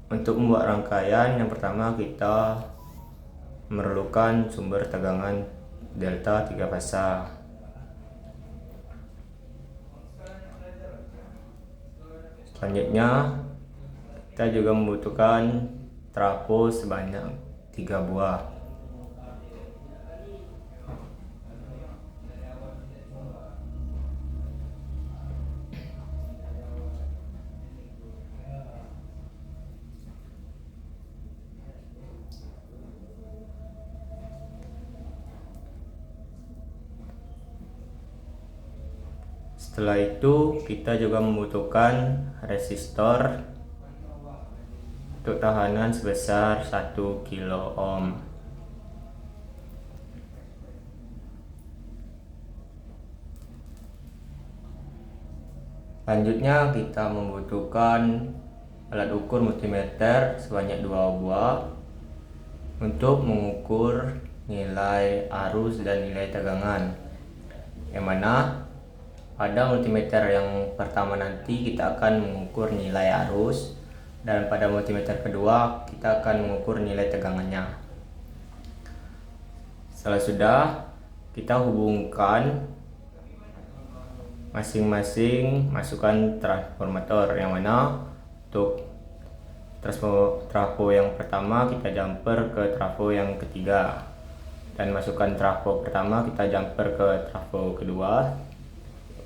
Untuk membuat rangkaian, yang pertama kita memerlukan sumber tegangan delta 3 fasa. Selanjutnya kita juga membutuhkan trafo sebanyak 3 buah. Setelah itu kita juga membutuhkan resistor untuk tahanan sebesar 1 kilo ohm. Selanjutnya kita membutuhkan alat ukur multimeter sebanyak 2 buah untuk mengukur nilai arus dan nilai tegangan, yang mana pada multimeter yang pertama nanti kita akan mengukur nilai arus, dan pada multimeter kedua kita akan mengukur nilai tegangannya. Setelah sudah, kita hubungkan masing-masing masukkan transformator, yang mana untuk trafo yang pertama kita jumper ke trafo yang ketiga, dan masukkan trafo pertama kita jumper ke trafo kedua.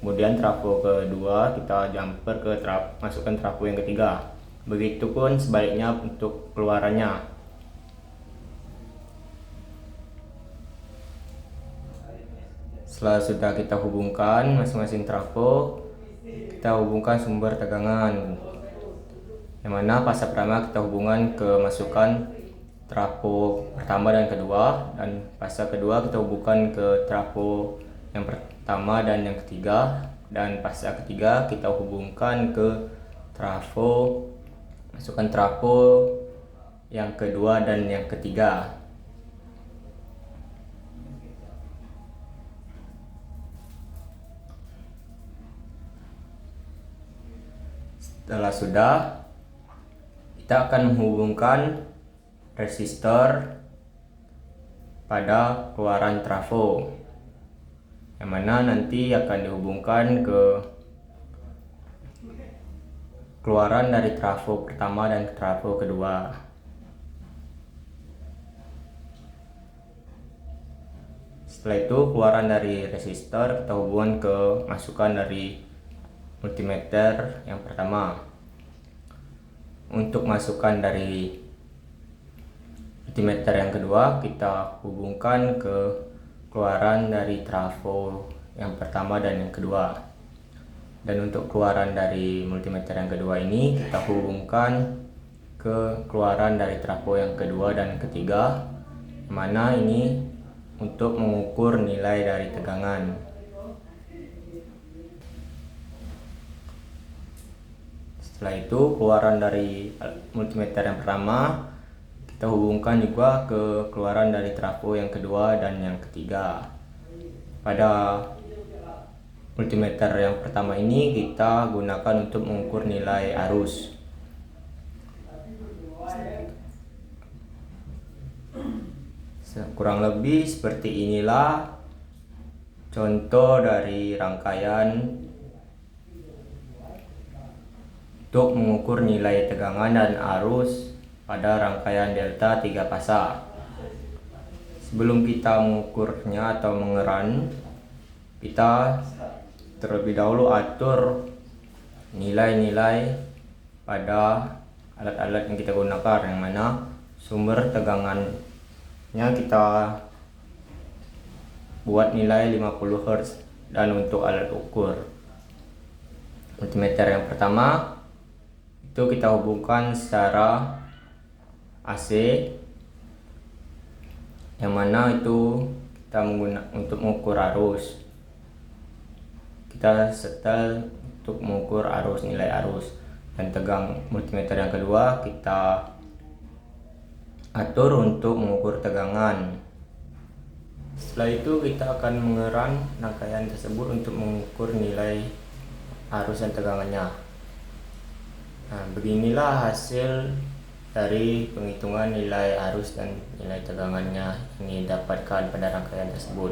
Kemudian trafo kedua kita jumper ke masukkan trafo yang ketiga. Begitupun sebaliknya untuk keluarannya. Setelah sudah kita hubungkan masing-masing trafo, kita hubungkan sumber tegangan, yang mana fasa pertama kita hubungan ke masukkan trafo pertama dan kedua, dan fasa kedua kita hubungkan ke trafo yang pertama dan yang ketiga, dan fasa ketiga kita hubungkan ke trafo, masukkan trafo yang kedua dan yang ketiga. Setelah sudah, kita akan menghubungkan resistor pada keluaran trafo, yang mana nanti akan dihubungkan ke keluaran dari trafo pertama dan trafo kedua. Setelah itu keluaran dari resistor kita hubungkan ke masukan dari multimeter yang pertama. Untuk masukan dari multimeter yang kedua kita hubungkan ke keluaran dari trafo yang pertama dan yang kedua. Dan untuk keluaran dari multimeter yang kedua ini kita hubungkan ke keluaran dari trafo yang kedua dan ketiga, mana ini untuk mengukur nilai dari tegangan. Setelah itu keluaran dari multimeter yang pertama kita hubungkan juga ke keluaran dari trafo yang kedua dan yang ketiga. Pada multimeter yang pertama ini kita gunakan untuk mengukur nilai arus. Kurang lebih seperti inilah contoh dari rangkaian untuk mengukur nilai tegangan dan arus pada rangkaian delta 3 fasa. Sebelum kita mengukurnya atau mengeran, kita terlebih dahulu atur nilai-nilai pada alat-alat yang kita gunakan, yang mana sumber tegangannya kita buat nilai 50 Hz. Dan untuk alat ukur multimeter yang pertama itu kita hubungkan secara AC, yang mana itu kita menggunakan untuk mengukur arus. Kita setel untuk mengukur arus, nilai arus. Dan tegang multimeter yang kedua kita atur untuk mengukur tegangan. Setelah itu kita akan mengeran rangkaian tersebut untuk mengukur nilai arus dan tegangannya. Nah, beginilah hasil dari penghitungan nilai arus dan nilai tegangannya yang didapatkan pada rangkaian tersebut.